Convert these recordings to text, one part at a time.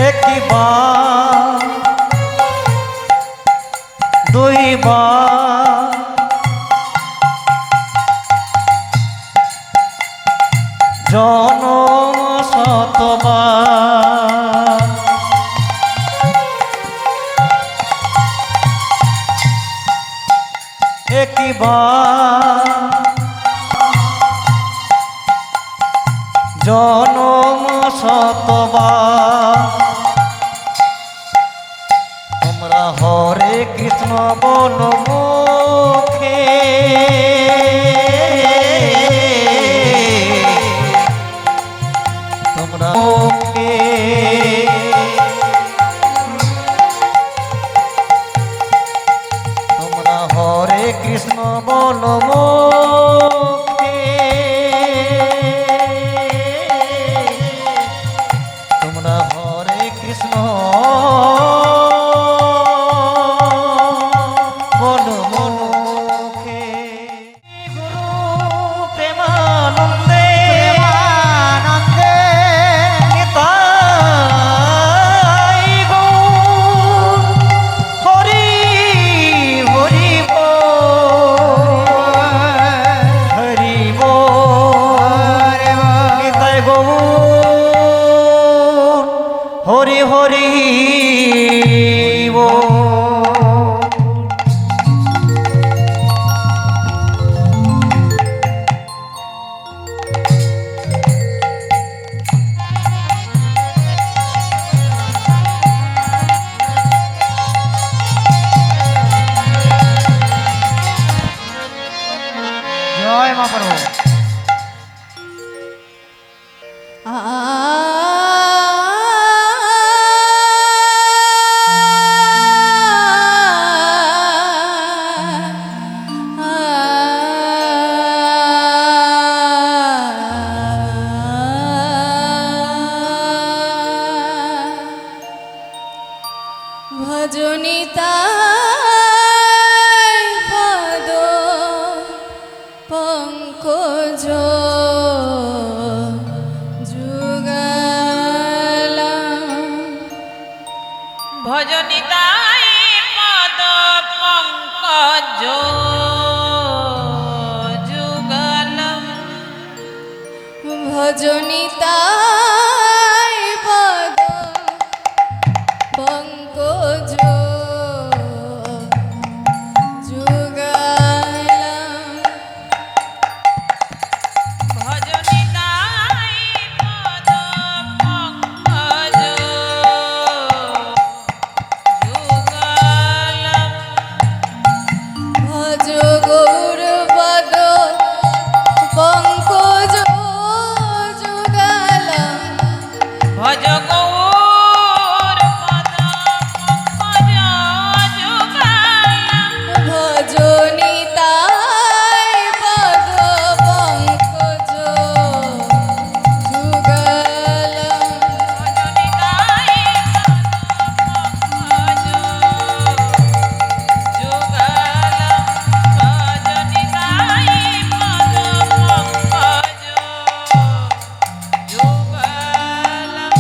একবার দুইবার জনম শতবার একবার জনম শতবার তোমরা হরে কৃষ্ণ বলো মুখে তোমরা মুখে তোমরা হরে কৃষ্ণ বলো মুখে তোমরা হরে কৃষ্ণ বলো মুখে গুরু প্রেমানন্দে প্রেমানন্দে নিতাই গৌর হরি হরি হরি নিতাই গৌর হরি হরি জয় মা প্রভু ভজনিতাই পদ পঙ্কজ যুগলম ভজনিতাই পদ পঙ্কজ যুগলম ভজনিতাই পদ পঙ্কজ যুগলম ভজনিতাই পদ পঙ্কজ যুগলম ভজ গৌরপদ পঙ্কজ যুগলম ভজ গৌর পদ পঙ্কজ যুগলম ভজনিতাই পদ পঙ্কজ যুগলম ভজনিতাই পদ পঙ্কজ যুগলম ভজনিতাই পদ পঙ্কজ যুগলম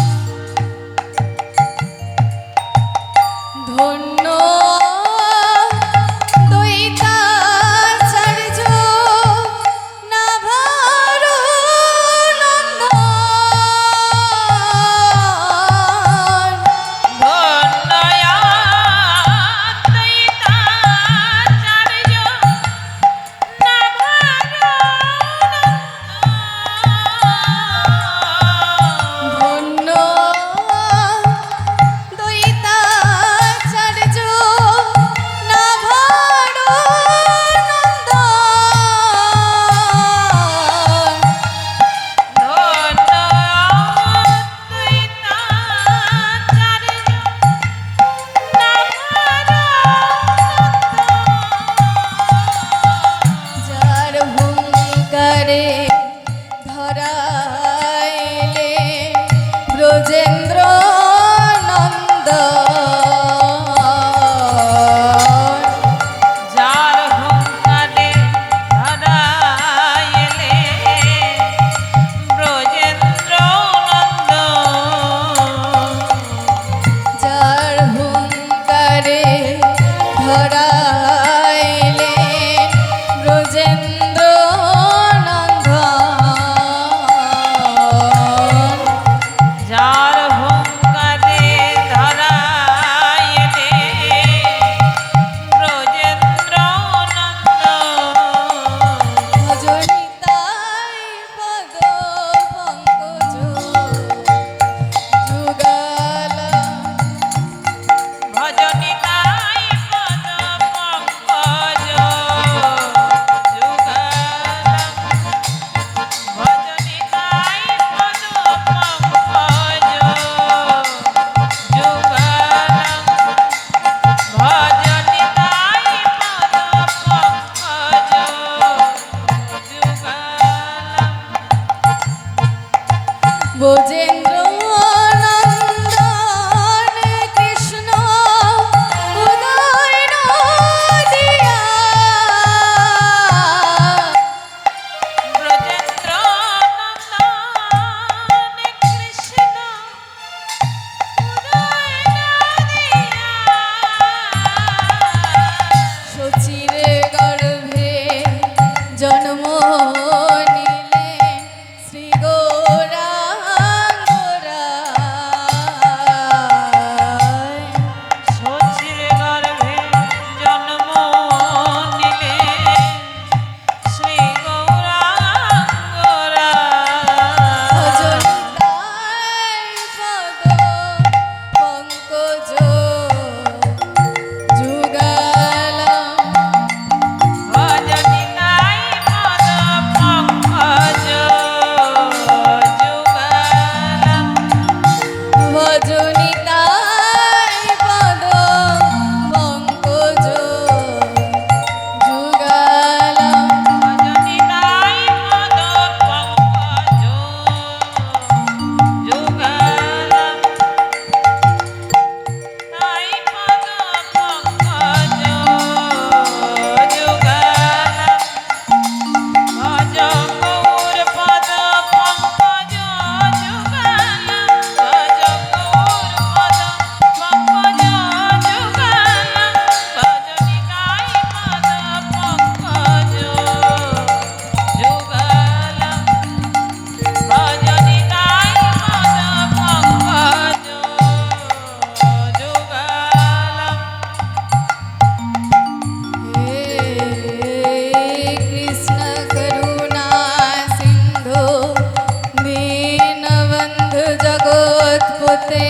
ব্রজেন্দ্র নন্দন কৃষ্ণ উদয় নদিয়া ব্রজেন্দ্র নন্দন কৃষ্ণ উদয় নদিয়া শচীর গর্ভে জন্ম নিলে শ্রী গৌরাঙ্গ রায়। শচীর গর্ভে জন্ম নিলে শ্রী গৌরাঙ্গ রায়। ভজনিতাই পদ পঙ্কজ যুগলম ভজনিতাই পদ পঙ্কজ যুগলম। ভজনিতাই পদ পঙ্কজ যুগলম ভজনিতাই পদ পঙ্কজ যুগলম। তাই পদ পঙ্কজ যুগলম। ভজ গৌর পদ পঙ্কজ যুগলম। ভজ গৌর পদ পঙ্কজ যুগলম। ভজনিতাই পদ পঙ্কজ যুগলম। ভজনিতাই পদ পঙ্কজ যুগলম। হে কৃষ্ণ করুণা সিন্ধু দীনবন্ধু জগৎপতে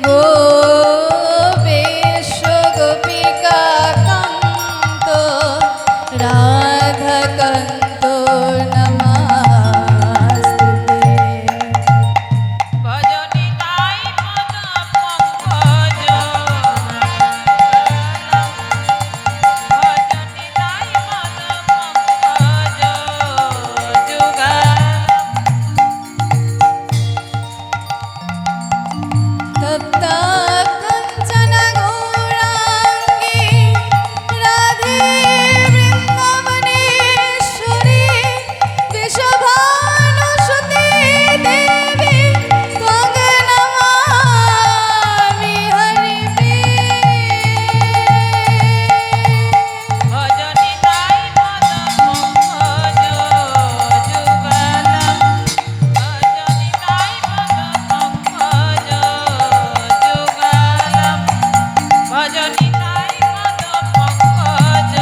গোপেশ গোপিকা কান্ত রাধাকান্ত নমস্তুতে। ভজনিতাই পদ পঙ্কজ যুগলম। ভজনিতাই পদ পঙ্কজ যুগলম। তপ্ত কাঞ্চন গৌরাঙ্গী রাধে বৃন্দাবনেশ্বরী বৃষভানুসুতে দেবী ত্বং নমামি হরিপ্রিয়ে। ভজনিতাই পদ পঙ্কজ যুগলম। ভজনিতাই পদ পঙ্কজ যুগলম। ভজনিতাই পদ পঙ্কজ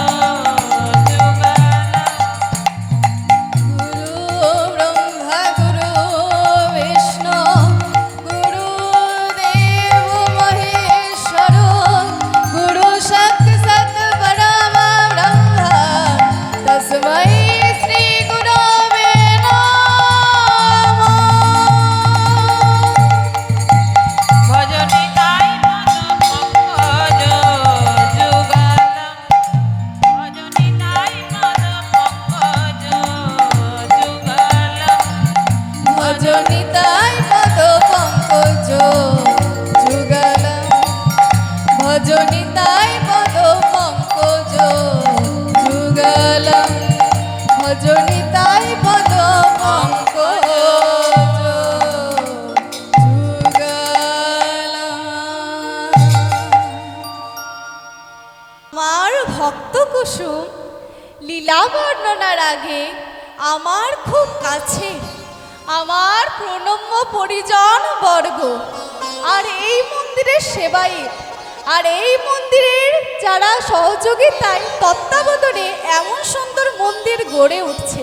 যুগলম। গুরু ব্রহ্মা গুরু বিষ্ণু গুরুদেব মহেশ্বর গুরু সাক্ষাৎ পরম ব্রহ্ম তস্मै শ্রী গুরবে নমঃ। ভজনিতাই পদ পঙ্কজ যুগলম। ভজনিতাই পদ পঙ্কজ যুগলম। ভজনিতাই পদ পঙ্কজ যুগলম। ভজনিতাই পদ পঙ্কজ যুগলম। ভজনিতাই পদ পঙ্কজ যুগলম। আমার ভক্ত কুসুম লীলা বর্ণনার আগে আমার খুব কাছে আমার প্রণম্য পরিজন বর্গ আর এই মন্দিরের সেবায়িত আর এই মন্দিরের যারা সহযোগিতায় তত্ত্বাবধানে এমন সুন্দর মন্দির গড়ে উঠছে,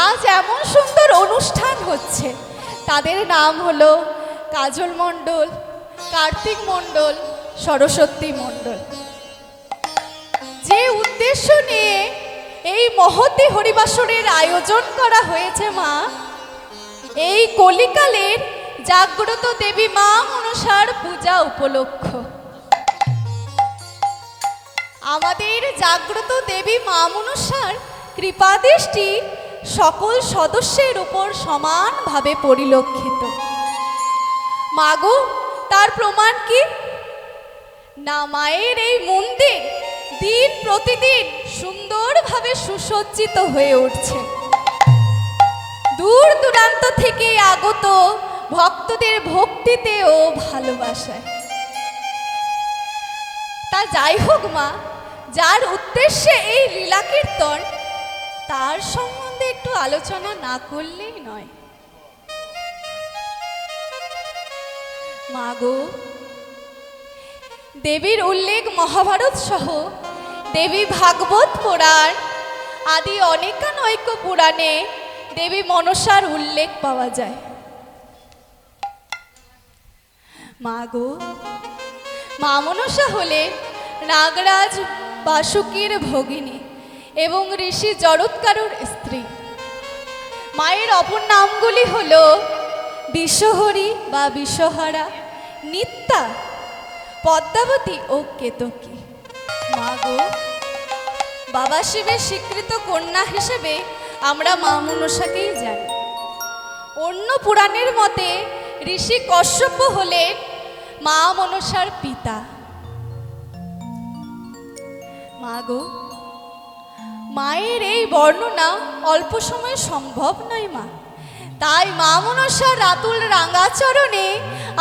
আজ এমন সুন্দর অনুষ্ঠান হচ্ছে, তাদের নাম হলো কাজল মণ্ডল, কার্তিক মণ্ডল, সরস্বতী মণ্ডল। যে উদ্দেশ্য নিয়ে এই মহতী হরিবাসরের আয়োজন করা হয়েছে মা, এই কলিকালের জাগ্রত দেবী মা মনসার পূজা উপলক্ষ। আমাদের জাগ্রত দেবী মা মনসার কৃপাদৃষ্টি সকল সদস্যের উপর সমানভাবে পরিলক্ষিত। মাগো, তার প্রমাণ কি? না, মায়ের এই মন্দির দিন প্রতিদিন সুন্দরভাবে সুসজ্জিত হয়ে উঠছে। দূর দূরান্ত থেকে আগত ভক্তদের ভক্তিতে ও ভালোবাসায়। তা যাই হোক মা, যার উদ্দেশ্যে এই লীলা কীর্তন, তার সম্বন্ধে একটু আলোচনা না করলেই নয়। মাগো, দেবীর উল্লেখ মহাভারত সহ দেবী ভাগবত পুরাণ আদি অনেকানৈক পুরাণে দেবী মনসার উল্লেখ পাওয়া যায়। মাগো, মা মনসা হলেন নাগরাজ বাসুকীর ভগিনী এবং ঋষি জরৎকারুর স্ত্রী। মায়ের অপর নামগুলি হল বিশ্বহরি বা বিশ্বহারা, নিত্যা, পদ্মাবতী ও কেতকী। মাগো, বাবা শিবের স্বীকৃত কন্যা হিসেবে আমরা মা মনসাকেই জানি। অন্য পুরাণের মতে ঋষি কশ্যপ হলেন মা মনসার পিতা। মাগো, মায়ের এই বর্ণনা অল্প সময়ে সম্ভব নয় মা। তাই মা মনসার রাতুল রাঙ্গাচরণে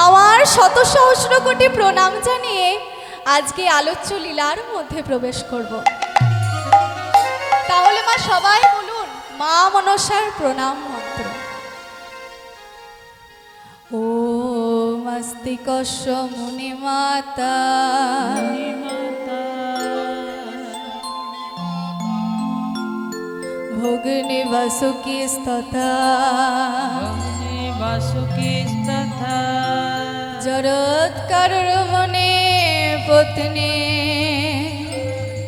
আমার শত সহস্র কোটি প্রণাম জানিয়ে আজকে আলোচ্য লীলার মধ্যে প্রবেশ করব। তাহলে মা সবাই বলুন মা মনসার প্রণাম মন্ত্র। ওম আস্তি কস্য মুনি মাতা ভগ্নি বাসুকি স্তথা বাসুকিস্তথা জরৎকারুর মনে পত্নী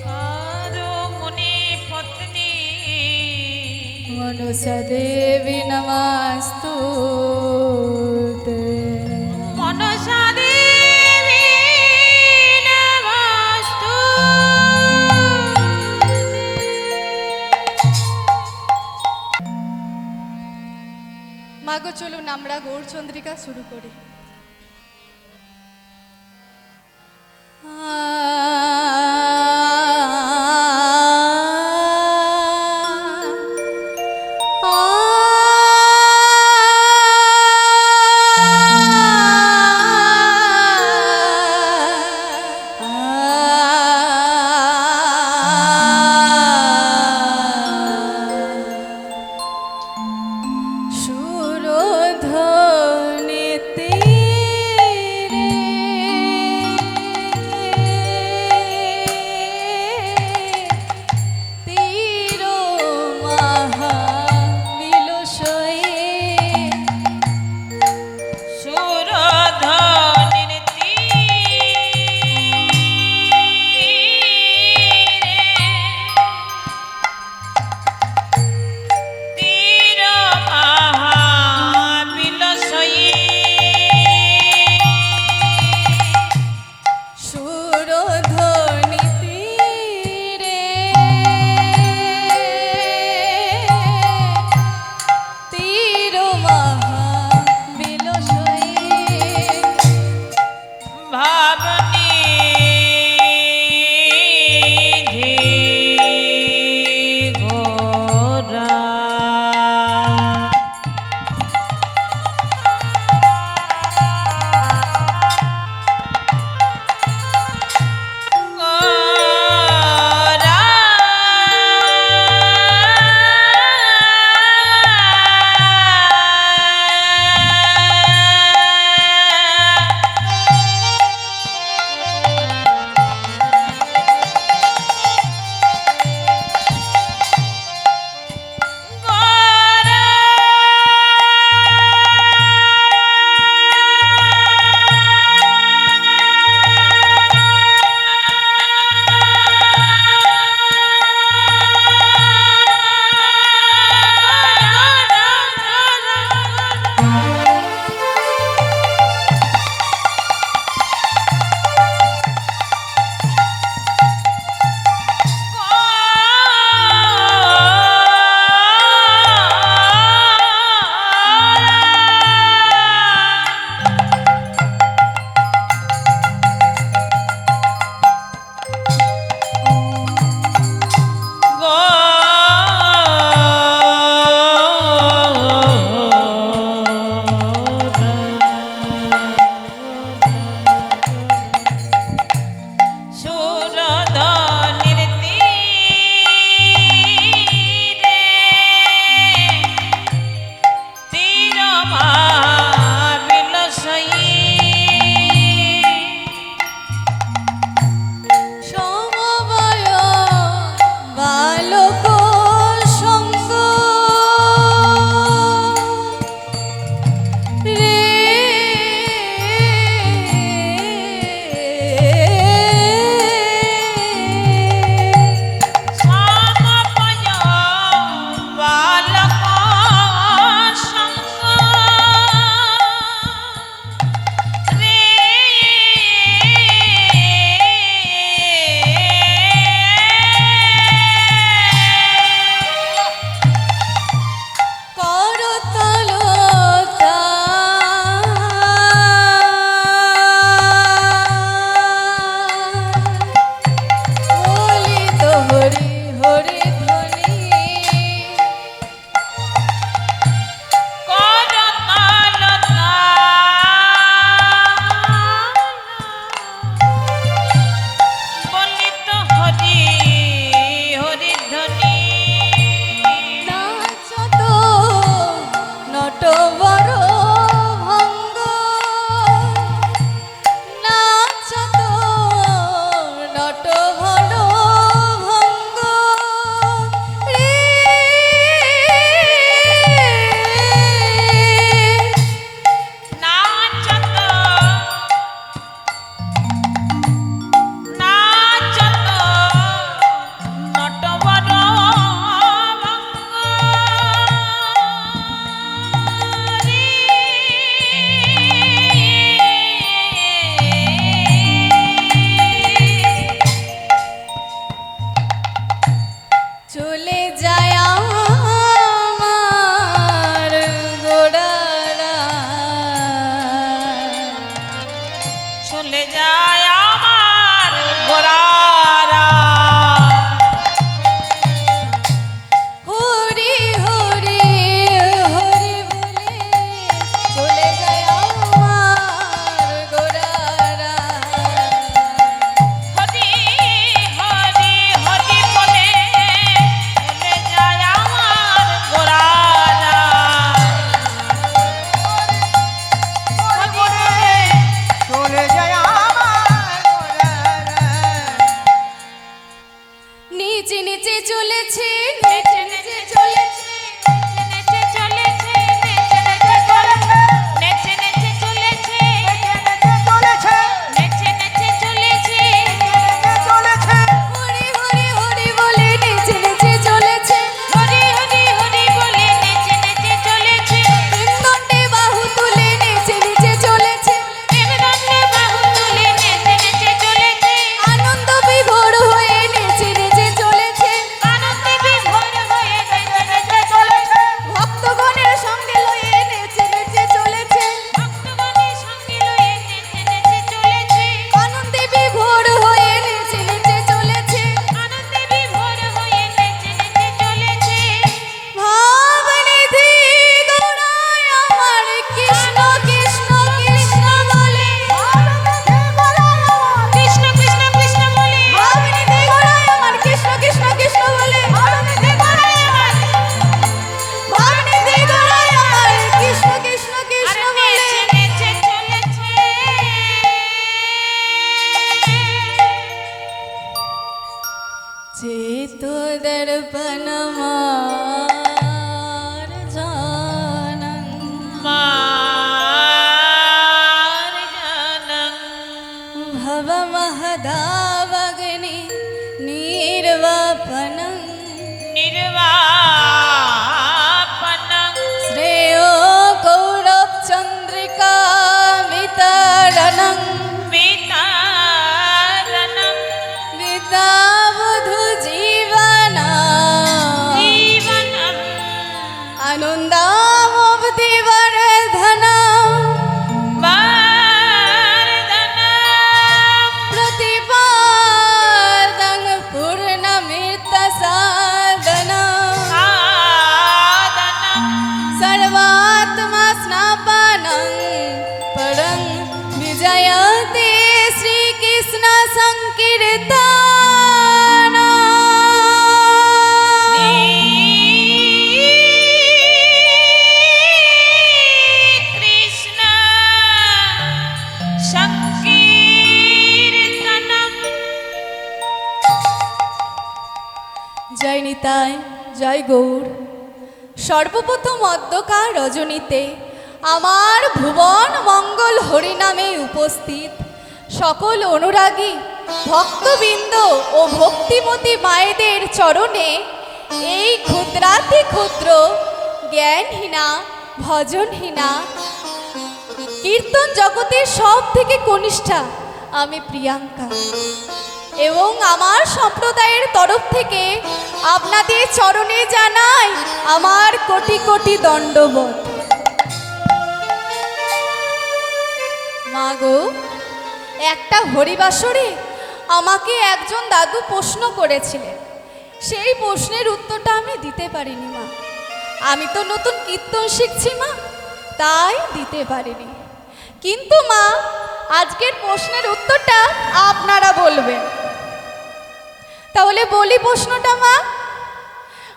কারো মুনি পত্নী মনসা দেবী নমস্তুতে। মনসা দেবী নমস্তু। মাগো, চলুন আমরা গৌরচন্দ্রিকা শুরু করি। সুরধ্বনি তীরে নিতাই জয় গৌর। সর্বপ্রথম অধ্যকার রজনীতে আমার ভুবন মঙ্গল হরিনামে উপস্থিত সকল অনুরাগী ভক্তবৃন্দ ও ভক্তিমতী মায়েদের চরণে এই ক্ষুদ্রাতি ক্ষুদ্র জ্ঞানহীনা ভজনহীনা কীর্তন জগতের সব থেকে কনিষ্ঠা আমি প্রিয়াঙ্কা এবং আমার সম্প্রদায়ের তরফ থেকে আপনাদের চরণে জানাই আমার কোটি কোটি দণ্ডবোধ। মাগো, একটা হরিবাসরে আমাকে একজন দাদু প্রশ্ন করেছিলেন, সেই প্রশ্নের উত্তরটা আমি দিতে পারিনি মা। আমি তো নতুন কীর্তন শিখছি মা, তাই দিতে পারিনি। কিন্তু মা, আজকের প্রশ্নের উত্তরটা আপনারা বলবেন। তাহলে বলি প্রশ্নটা মা,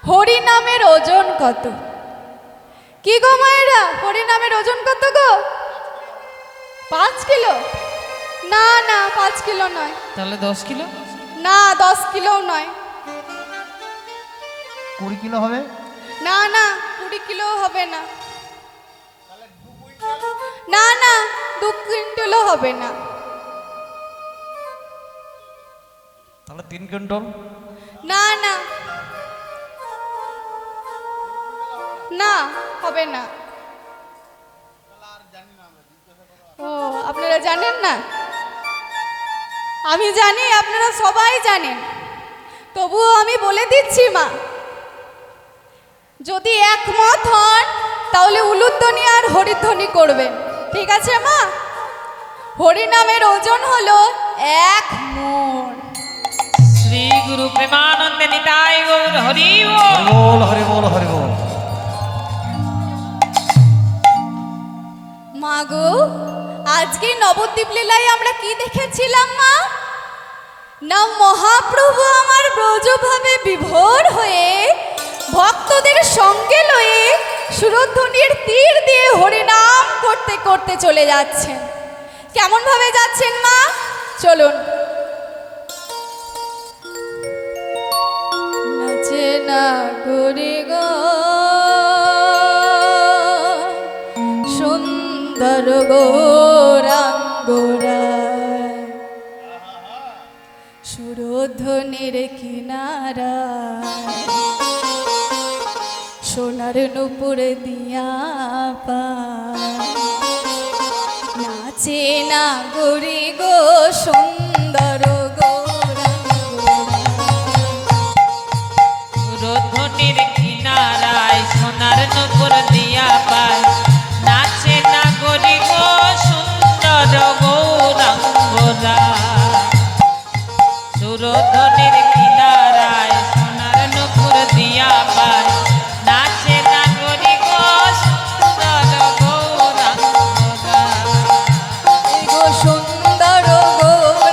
হরি নামের ওজন কত? কি গো মায়েরা, হরি নামের ওজন কত গো? 5 কিলো? না না, 5 কিলো নয়। তাহলে 10 কিলো? না, 10 কিলো নয়। 20 কিলো হবে? না না, 20 কিলো হবে না। না না, 2 কুইন্টালও হবে না। তাহলে 3 কুইন্টাল? না না না, হবে না। ও, আপনারা জানেন না? আমি জানি, আপনারা সবাই জানেন, তবুও আমি বলে দিচ্ছি মা। যদি একমত হন তাহলে উলুধ্বনি আর হরিধ্বনি করবেন, ঠিক আছে মা? হরিনামের ওজন হলো 1 মণ। শ্রী গুরু প্রেমানন্দে নিতাই গৌর হরি বল। হরি বল, হরি বল, হরি বল। মাগো, আজকে নবদ্বীপ লীলায় আমরা কি দেখেছিলাম মা? না, মহাপ্রভু আমার ব্রজভাবে বিভোর হয়ে ভক্তদের সঙ্গে লয়ে সুরধ্বনির তীর দিয়ে হরিনাম করতে করতে চলে যাচ্ছেন। কেমন ভাবে যাচ্ছেন মা? চলুন। নাচে না গরি গো সুন্দর গৌরাঙ্গরা, সুরধ্বনির কিনারা সোনার নুপুর দিয়া পায়। নাচে না গরি গো সুন্দর গৌরাঙ্গরা, সুরধ্বনির কিনারায় সোনার নূপুর দিয়া পায়। নাচে না গরি গো সুন্দর গৌরাঙ্গরা, সুরধ্বনির কিনারায় সোনার নূপুর দিয়া পায়। নাচে না গরি গো সুন্দর গৌরাঙ্গরা, গো সুন্দর গৌরাঙ্গরা।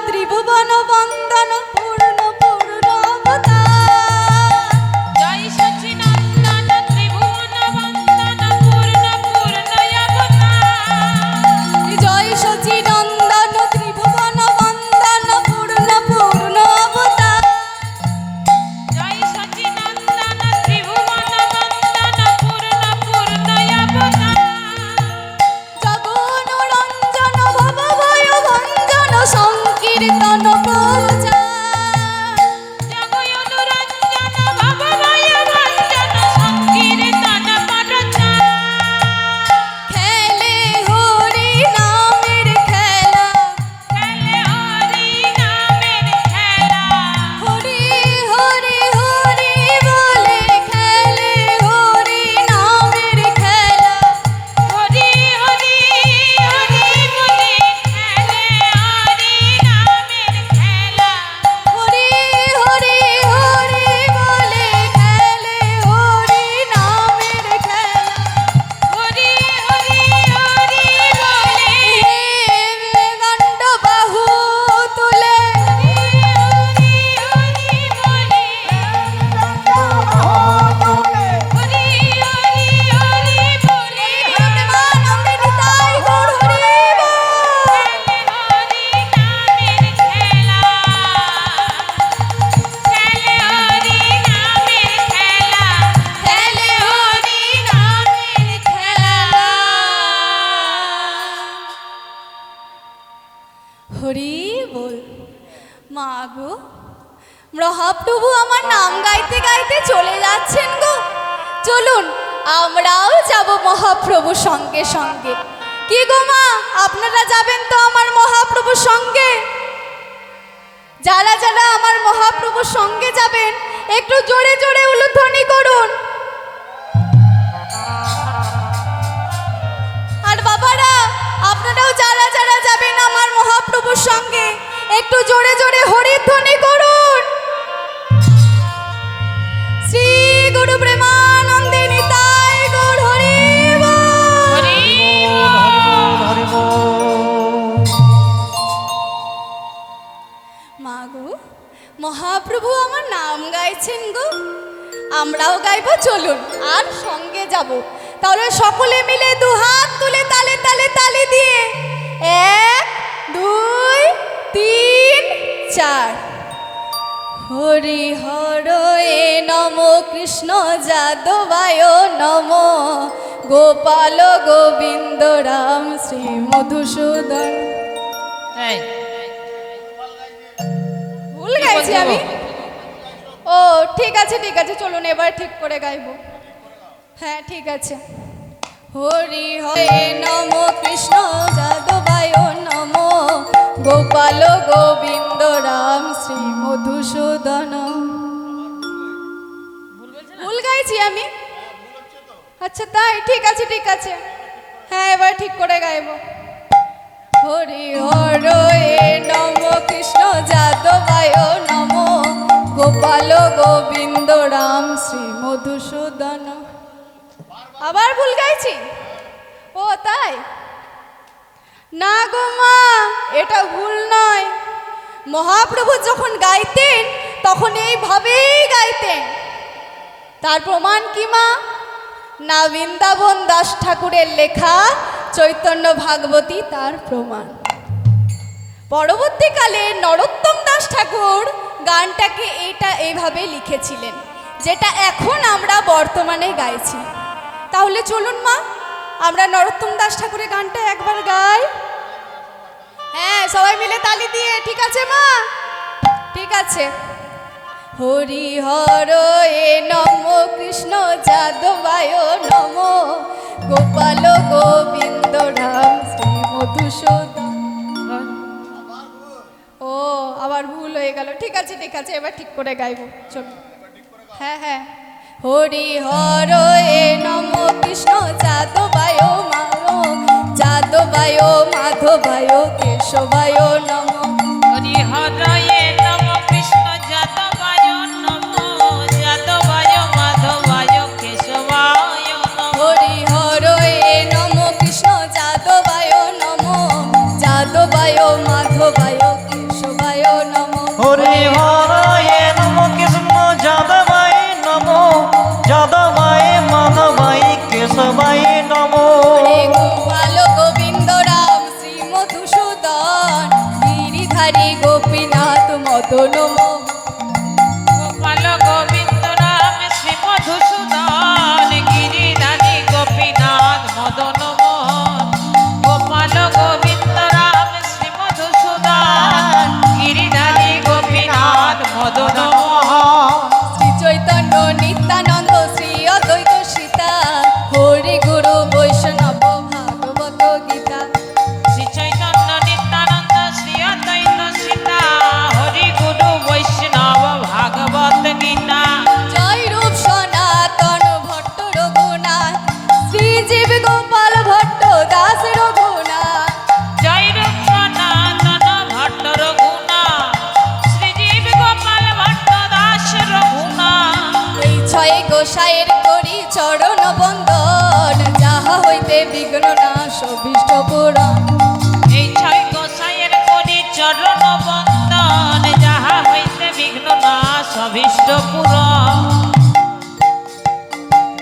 ত্রিভুবন বন্দন পূর্ণ পূর্ণ অবতার। জয় সচিনন্দন ত্রিভুবন বন্দন পূর্ণ পূর্ণ অবতার। জয় সচিনন্দন ত্রিভুবন বন্দন পূর্ণ পূর্ণ অবতার। জয় সচিনন্দন ত্রিভুবন বন্দন পূর্ণ পূর্ণ অবতার। জগনরঞ্জন ভবভয় ভঞ্জন সংকীর্তন প্রচার। জগয় অনুরঞ্জন ভবভয় ভঞ্জন সংকীর্তন প্রচার। খেলে হরি নামের খেলা, খেলে হরি নামের খেলা। হরি হরি হরি বলে খেলে হরি নামের খেলা। হরি হরি হরি বলে খেলে হরি নামের খেলা। হরি হরি হরি বলে খেলে হরি নামের খেলা। হরি হরি হরি বলে দণ্ড বাহু তুলে হরি হরি বলে হরি হরি হরি বলে প্রেমানন্দে নিতাই গৌর হরি বল। খেলে হরি নামের খেলা। খেলে হরি নামের খেলা। খেলে হরি নামের খেলা। হরি বল। মা গো, মহাপ্রভু আমার নাম গাইতে গাইতে চলে যাচ্ছেন গো। চলুন আমরাও যাব মহাপ্রভুর সঙ্গে সঙ্গে। কি গো মা, আপনারা যাবেন তো আমার মহাপ্রভুর সঙ্গে? যারা যারা আমার মহাপ্রভুর সঙ্গে যাবেন একটু জোরে জোরে উলুধ্বনি করুন। আর বাবারা, আপনারাও যারা যারা যাবেন আমার মহাপ্রভুর সঙ্গে একটু জোরে জোরে হরিধ্বনি করুন। শ্রী গুরু প্রেমানন্দে নিতাই গৌর হরি বল। হরি হরি বল। মা গো, মহাপ্রভু আমার নাম গাইছেন গো, আমরাও গাইবো। চলুন আর সঙ্গে যাব। তাহলে সকলে মিলে দু হাত তুলে তালে তালে তালি দিয়ে 1 2 3 4। হরি হর এ নম কৃষ্ণ যাদবায় নম গোপাল গোবিন্দ রাম শ্রী মধুসূদন। এই ভুল গাইছি আমি। ও ঠিক আছে ঠিক আছে, চলুন এবার ঠিক করে গাইবো। হ্যাঁ ঠিক আছে। হরি হরে নম কৃষ্ণ যাদবায় নম গোপাল গোবিন্দ রাম শ্রী মধুসূদন। ভুল গাইছি আমি? আচ্ছা তাই, ঠিক আছে ঠিক আছে। হ্যাঁ এবার ঠিক করে গাইবো। হরি হর এ নম কৃষ্ণ যাদবায় নম গোপাল গোবিন্দ রাম শ্রী মধুসূদন। আবার ভুল গাইছি? ও তাই না গো মা, এটা ভুল নয়। মহাপ্রভু যখন গাইতেন তখন এইভাবেই গাইতেন। তার প্রমাণ কি মা? না বৃন্দাবন দাস ঠাকুরের লেখা চৈতন্য ভাগবতী তার প্রমাণ। পরবর্তীকালে নরোত্তম দাস ঠাকুর গানটাকে এইভাবে লিখেছিলেন, যেটা এখন আমরা বর্তমানে গাইছি। তাহলে চলুন মা, আমরা নরোত্তম দাস ঠাকুরের গানটা একবার গাই। হ্যাঁ সবাই মিলে তালি দিয়ে। ঠিক আছে মা? ঠিক আছে। হরি হর এ নম কৃষ্ণ যাদবায় নম গোপাল গোবিন্দ রাম শ্রী মধুসূদন। ও আবার ভুল হয়ে গেল। ঠিক আছে ঠিক আছে, এবার ঠিক করে গাইব। চলো। হ্যাঁ হ্যাঁ। হরি হর এ নম কৃষ্ণ যাদবায় যাদবায় মাধবায় কেশবায় নম। হরি হরয়ে নম কৃষ্ণ যাদবায় নম যাদবায় মাধবায় কেশবায় নম। হরি হর এ নম কৃষ্ণ যাদবায় নম যাদবায় মাধবায় কেশবায় মায়ে নমো হরে গোপাল গোবিন্দ রাম শ্রী মধুসূদন গিরিধারী গোপীনাথ মদন মোহন। গোপাল গোবিন্দ রাম শ্রী মধুসূদন গিরিধারী গোপীনাথ মদন মোহন। গোপাল গোবিন্দ রাম শ্রী মধুসূদন গিরিধারী গোপীনাথ মদন মোহন। শ্রী চৈতন্য নিত্যানন্দ শ্রী অদ্বৈত সীতা হরি গুরু বৈষ্ণব ভাগবত গীতা। শ্রী চৈতন্য নিত্যানন্দ শ্রী অদ্বৈত সীতা হরি গুরু বৈষ্ণব ভাগবত গীতা। জয় রূপ সনাতন ভট্ট রঘুনাথ শ্রীজীব গোপাল ভট্ট দাস রঘুনাথ। জয় রূপ সনাতন ভট্ট রঘুনাথ শ্রীজীব গোপাল ভট্ট দাস রঘুনাথ। এই ছয় গোসাইয়ের করি চরণ বন্দন যাহা হইতে বিঘ্ন নাশ অভীষ্ট পুরাণ। এই ছয় গোসাইয়ের করি চরণ বন্দন যাহা হইতে বিঘ্ন নাশ অভীষ্ট পূরণ।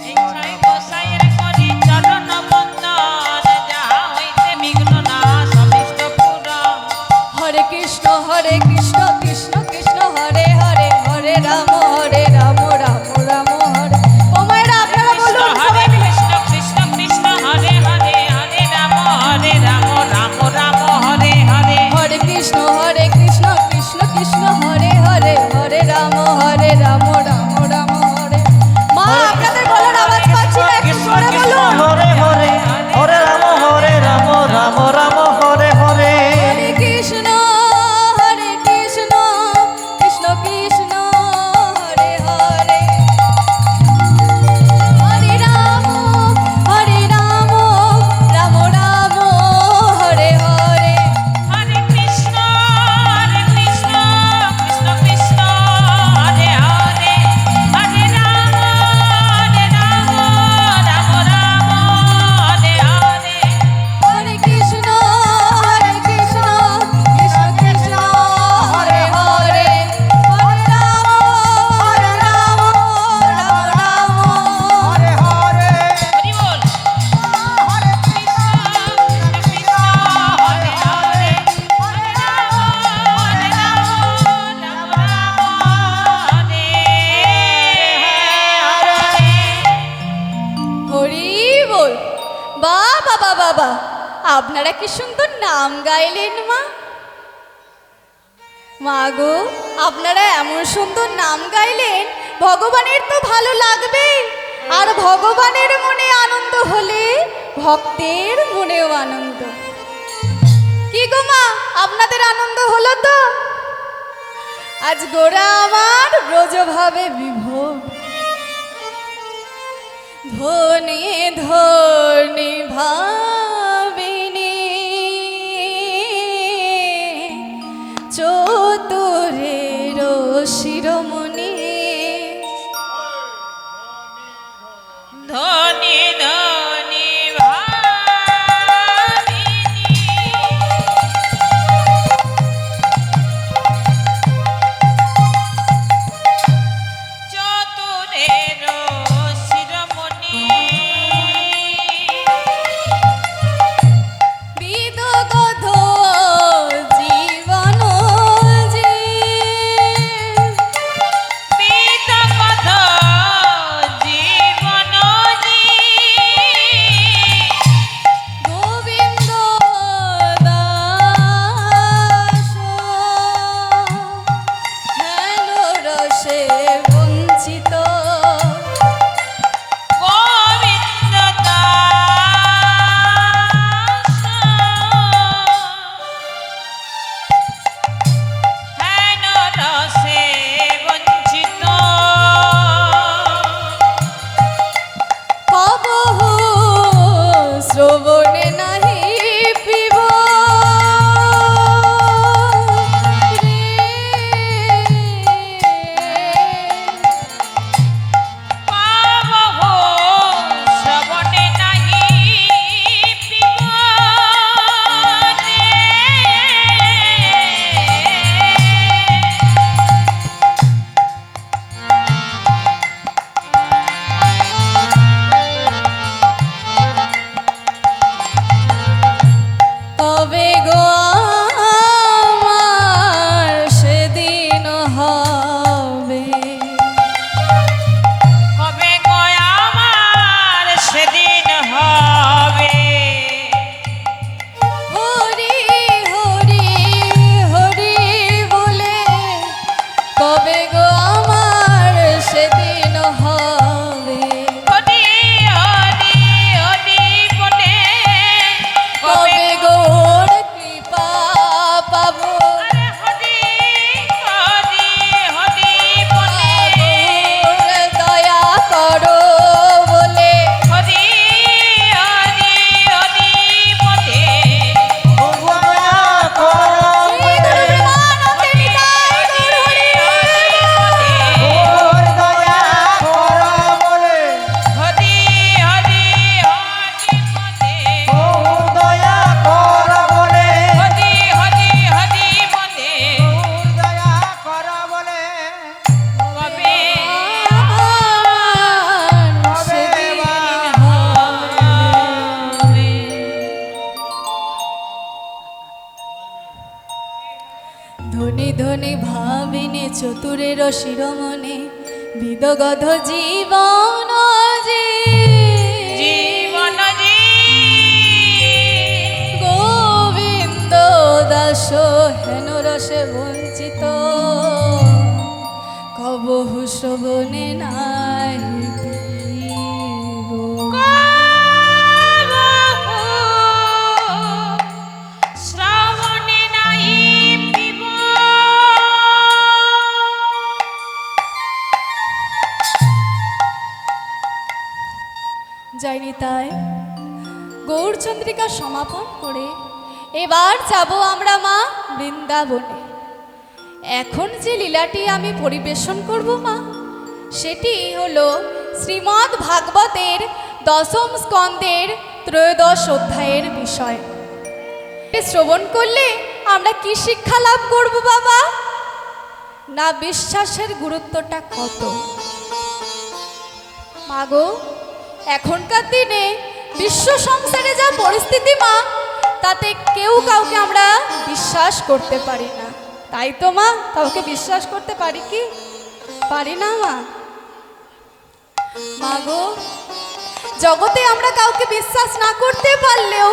এই ছয় গোসাইয়ের করি চরণ বন্দন যাহা হইতে বিঘ্ন নাশ অভীষ্ট পূরণ। হরে কৃষ্ণ কৃষ্ণ কৃষ্ণ হরে হরে হরে রাম রাম রাম হরে। ও মায়েরা আপনারা কৃষ্ণ বলুন হরে সবাই মিলে। কৃষ্ণ কৃষ্ণ কৃষ্ণ হরে হরে হরে রাম রাম রাম হরে হরে। হরে কৃষ্ণ কৃষ্ণ কৃষ্ণ হরে হরে হরে রাম রাম রাম হরে। মা আপনাদের গলার আওয়াজ পাচ্ছি না, একটু কৃষ্ণ জোরে কৃষ্ণ বলুন। হরে হরে হরে রাম রাম রাম হরে হরে হরে কৃষ্ণ কৃষ্ণ কৃষ্ণ হরে হরে হরে রাম রাম রাম হরে হরে। হরে কৃষ্ণ কৃষ্ণ কৃষ্ণ হরে হরে হরে রাম রাম রাম হরে হরে। হরে কৃষ্ণ কৃষ্ণ কৃষ্ণ হরে হরে হরে রাম রাম রাম হরে হরে হরি বল। হরে কৃষ্ণ কৃষ্ণ হরে হরে হরে রাম রাম হরে হরি বল। বাবা বাবা আপনারা কি সুন্দর নাম গাইলেন মা। মা গো আপনারা এমন সুন্দর নাম গাইলেন, ভগবানের তো ভালো লাগবে। আর ভগবানের মনে আনন্দ হলে ভক্তের মনেও আনন্দ। কি গো মা আপনাদের আনন্দ হলো তো? আজ গোরা আমার ব্রজভাবে বিভোর। ধনে ধনে ভাবিনি চতুরের শিরোমণি। ধনী ধনী ভাবিনী চতুরের শিরোমণি। বিদগধ জীবন যে পিতকথ জীবন যে চতুরের শিরোমণি বিদগধ জীবন যে জীবন গোবিন্দ দাস হেন রসে বঞ্চিত কবহু শ্রবণে নাই পিব। শ্রাবণে নাই পিব। যাইনি তাই গৌরচন্দ্রিকা সমাপন করে এবার যাব আমরা মা বৃন্দাবনে। এখন যে লীলাটি আমি পরিবেশন করব মা, সেটি হলো শ্রীমদ্ ভাগবতের দশম স্কন্দের ত্রয়োদশ অধ্যায়ের বিষয়। শ্রবণ করলে আমরা কি শিক্ষা লাভ করব বাবা? না বিশ্বাসের গুরুত্বটা কত। মাগো, এখনকার দিনে বিশ্ব সংসারে যা পরিস্থিতি মা, তাতে কেউ কাউকে আমরা বিশ্বাস করতে পারি না। তাই তো মা, কাউকে বিশ্বাস করতে পারি কি? পারি না মা। মাগো, জগতে আমরা কাউকে বিশ্বাস না করতে পারলেও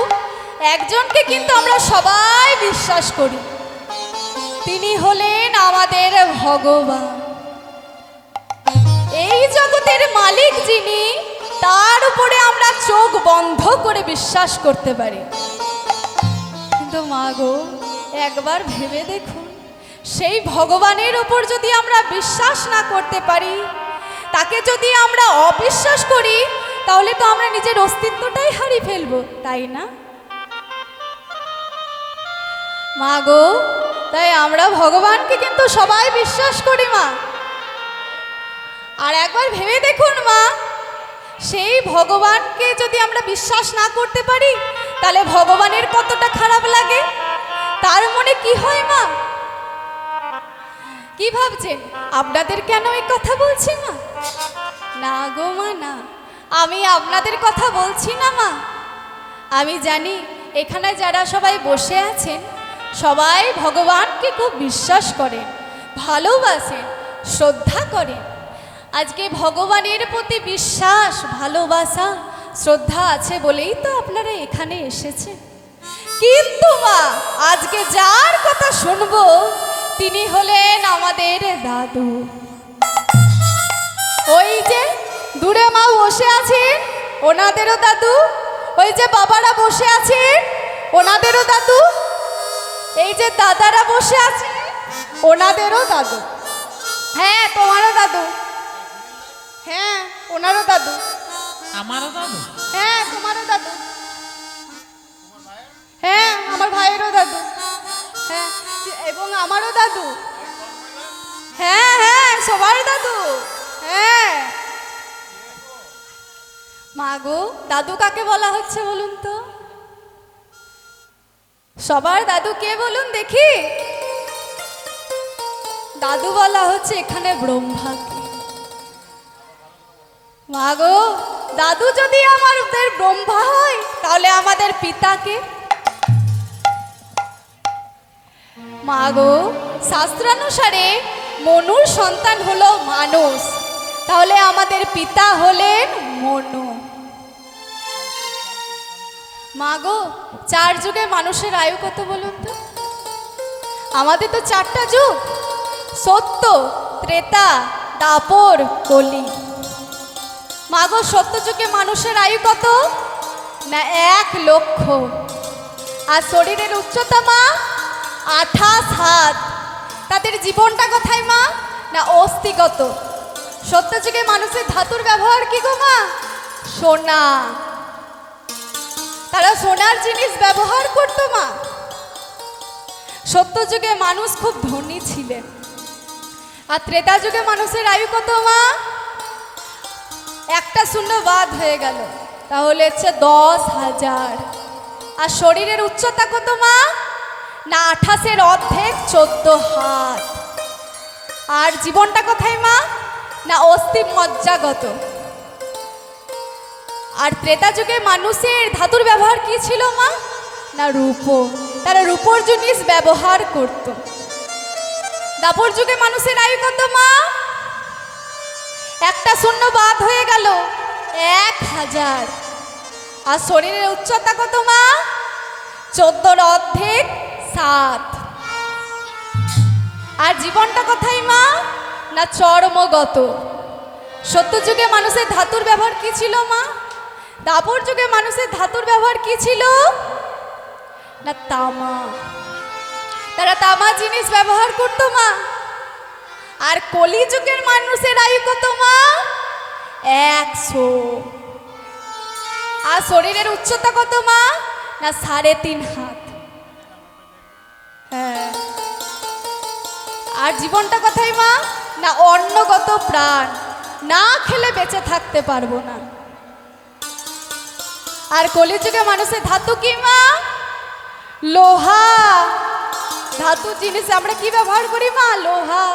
একজনকে কিন্তু আমরা সবাই বিশ্বাস করি। তিনি হলেন আমাদের ভগবান। এই জগতের মালিক যিনি, তার উপরে আমরা চোখ বন্ধ করে বিশ্বাস করতে পারি। কিন্তু মাগো, একবার ভেবে দেখুন, সেই ভগবানের উপর যদি আমরা বিশ্বাস না করতে পারি, তাকে যদি আমরা অবিশ্বাস করি, তাহলে তো আমরা নিজের অস্তিত্বটাই হারিয়ে ফেলবো, তাই না মাগো? তাই আমরা ভগবানকে কিন্তু সবাই বিশ্বাস করি মা। আর একবার ভেবে দেখুন মা, সেই ভগবানকে যদি আমরা বিশ্বাস না করতে পারি, তাহলে ভগবানের কতটা খারাপ লাগে, তার মনে কি হয় মা? কি ভাবছেন? আপনাদের কেন এই কথা বলছি মা? না গো মা, না, আমি আপনাদের কথা বলছি না মা। আমি জানি এখানে যারা সবাই বসে আছেন, সবাই ভগবানকে খুব বিশ্বাস করেন, ভালোবাসেন, শ্রদ্ধা করেন। আজকে ভগবানের প্রতি বিশ্বাস, ভালোবাসা, শ্রদ্ধা আছে বলেই তো আপনারা এখানে এসেছেন। কিন্তু মা, আজকে যার কথা শুনবো, তিনি হলেন আমাদের দাদু। ওই যে দূরে মা বসে আছেন, ওনাদেরও দাদু। ওই যে বাবারা বসে আছেন, ওনাদেরও দাদু। এই যে দাদারা বসে আছে, ওনাদেরও দাদু। হ্যাঁ, তোমারও দাদু। হ্যাঁ, ওনারও দাদু। আমারও দাদু। হ্যাঁ, তোমারও দাদু। হ্যাঁ, আমার ভাইয়েরও দাদু। হ্যাঁ, এবং আমারও দাদু। হ্যাঁ হ্যাঁ, সবার দাদু। হ্যাঁ মাগো, দাদু কাকে বলা হচ্ছে বলুন তো? সবার দাদু কে বলুন দেখি? দাদু বলা হচ্ছে এখানে ব্রহ্মাকে। মাগো, দাদু যদি আমাদের ব্রহ্মা হয়, তাহলে আমাদের পিতাকে? মাগো, শাস্ত্রানুসারে মনুর সন্তান হলো মানুষ, তাহলে আমাদের পিতা হলেন মনু। মাগো, 4 যুগে মানুষের আয়ু কত বলুন তো? আমাদের তো 4টা যুগ, সত্য, ত্রেতা, দাপর, কলি। মাগো, সত্য যুগে মানুষের আয়ু কত? না 1 লক্ষ। আর শরীরের উচ্চতা মা 28 হাত। তাদের জীবনটা কোথায় মা? না অস্থিগত। সত্য যুগে মানুষের ধাতুর ব্যবহার কি গো মা? সোনা। তারা সোনার জিনিস ব্যবহার করতো মা। সত্য যুগে মানুষ খুব ধনী ছিলেন। আর ত্রেতা যুগে মানুষের আয়ু কত মা? 1টা শূন্য বাদ হয়ে গেল, তাহলে হচ্ছে 10,000। আর শরীরের উচ্চতা কত মা? না 28-এর অর্ধেক, 14 হাত। আর জীবনটা কোথায় মা? না অস্থি মজ্জাগত। আর ত্রেতা যুগে মানুষের ধাতুর ব্যবহার কি ছিল মা? না রূপো। তারা রূপোর জিনিস ব্যবহার করত। দাপর যুগে মানুষের আয়ু কত মা? একটা শূন্য বাদ হয়ে গেল, 1000। আর শরীরের উচ্চতা কত মা? 14 অর্ধেক 7। আর জীবনটা কোথায় মা? না চর্মগত। সত্য যুগে মানুষের ধাতুর ব্যবহার কি ছিল মা? দাপর যুগে মানুষের ধাতুর ব্যবহার কি ছিল? না তামা। তারা তামা জিনিস ব্যবহার করতো মা। আর কলি যুগের মানুষের আয়ু কত মা? 100। আর শরীরের উচ্চতা কত মা? না 3.5 হাত। হ্যাঁ। আর জীবনটা কোথায় মা? না অন্নগত প্রাণ, না খেলে বেঁচে থাকতে পারবো না। আর কলিযুগে মানুষের ধাতু কি মা? লোহা। ধাতু জিনিস আমরা কি ব্যবহার করি মা? লোহা।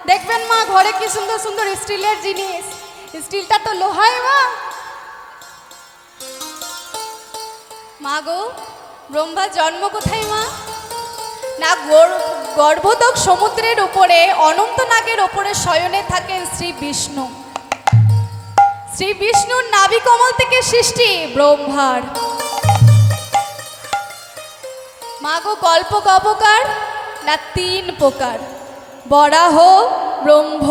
দেখবেন মা ঘরে কি সুন্দর সুন্দর স্টিলের জিনিস, স্টিলটা তো লোহাই মা। মা গো, ব্রহ্মার জন্ম কোথায় মা? না গর্ভোদক সমুদ্রের উপরে অনন্ত নাগের উপরে শয়নে থাকেন শ্রী বিষ্ণু। শ্রী বিষ্ণুর নাভি কমল থেকে সৃষ্টি ব্রহ্মার। মা গো, গল্প কবকার না 3 প্রকার, বরাহ, ব্রহ্ম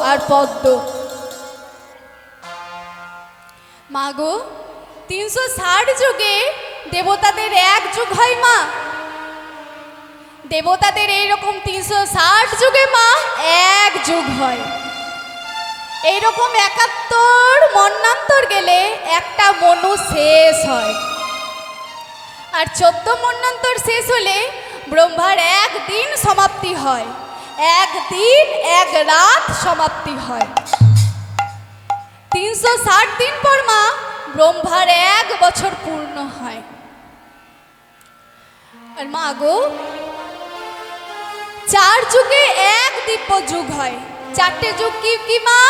আর পদ্ম। মা গো, 360 যুগে দেবতাদের 1 যুগ হয় মা। দেবতাদের এইরকম 360 যুগে মা 1 যুগ হয়। এইরকম 71 মন্বন্তর গেলে একটা মনু শেষ হয়। আর 14 মন্বন্তর শেষ হলে ব্রহ্মার 1 দিন সমাপ্তি হয়। 1 দিন 1 রাত সমাপ্তি হয়। 360 দিন পর মা ব্রহ্মার 1 বছর পূর্ণ হয়। আর মা গো, 4 যুগে 1 দিব্য যুগ হয়। 4টে যুগ কি কি মা?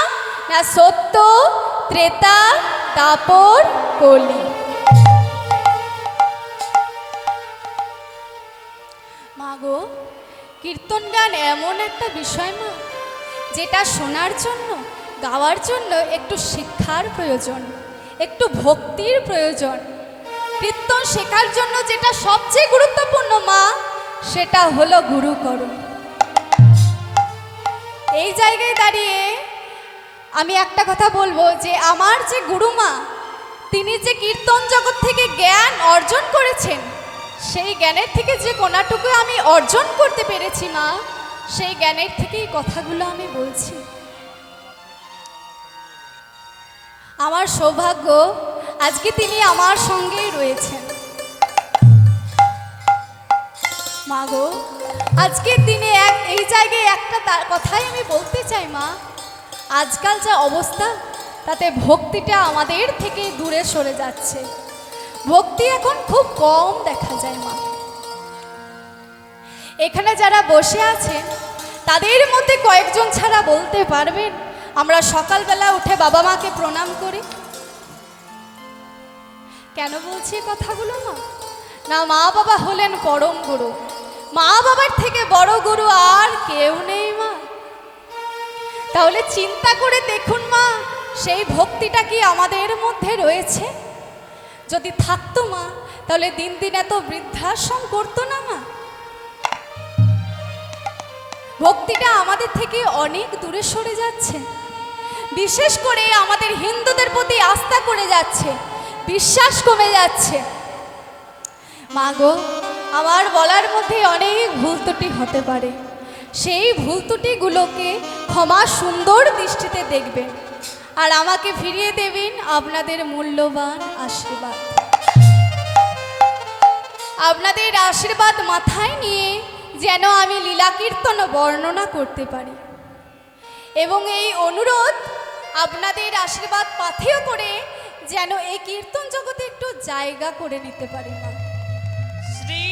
না সত্য, ত্রেতা, দাপর, কলি। মা গো, কীর্তন গান এমন একটা বিষয় মা, যেটা শোনার জন্য, গাওয়ার জন্য একটু শিক্ষার প্রয়োজন, একটু ভক্তির প্রয়োজন। কীর্তন শেখার জন্য যেটা সবচেয়ে গুরুত্বপূর্ণ মা, সেটা হলো গুরুকরণ। এই জায়গায় দাঁড়িয়ে আমি একটা কথা বলবো যে আমার যে গুরুমা, তিনি যে কীর্তন জগৎ থেকে জ্ঞান অর্জন করেছেন, সেই জ্ঞানের থেকে যে কোনাটুকু আমি অর্জন করতে পেরেছি মা, সেই জ্ঞানের থেকেই কথাগুলো আমি বলছি। আমার সৌভাগ্য আজকে তিনি আমার সঙ্গেই রয়েছেন। মা গো, আজকের দিনে এই জায়গায় একটা কথাই আমি বলতে চাই মা, আজকাল যা অবস্থা, তাতে ভক্তিটা আমাদের থেকে দূরে সরে যাচ্ছে। ভক্তি এখন খুব কম দেখা যায় মা। এখানে যারা বসে আছেন তাদের মধ্যে কয়েকজন ছাড়া বলতে পারবেন আমরা সকালবেলা উঠে বাবা মাকে প্রণাম করি? কেন বলছি কথাগুলো মা? না, মা বাবা হলেন পরম গুরু। মা বাবার থেকে বড় গুরু আর কেউ নেই মা। তাহলে চিন্তা করে দেখুন মা, সেই ভক্তিটা কি আমাদের মধ্যে রয়েছে? যদি থাকতো মা, তাহলে দিন দিন এত বৃদ্ধাশ্রম করতো না মা। ভক্তিটা আমাদের থেকে অনেক দূরে সরে যাচ্ছে। বিশেষ করে আমাদের হিন্দুদের প্রতি আস্থা করে যাচ্ছে, বিশ্বাস কমে যাচ্ছে। মা গো, আমার বলার মধ্যে অনেক ভুল ত্রুটি হতে পারে। সেই ভুল ত্রুটিগুলোকে ক্ষমা সুন্দর দৃষ্টিতে দেখবেন আর আমাকে ফিরিয়ে দেবেন আপনাদের মূল্যবান আশীর্বাদ। আপনাদের আশীর্বাদ মাথায় নিয়ে যেন আমি লীলা কীর্তন বর্ণনা করতে পারি, এবং এই অনুরোধ আপনাদের আশীর্বাদ পাথেয় করে যেন এই কীর্তন জগতে একটু জায়গা করে নিতে পারি না। শ্রী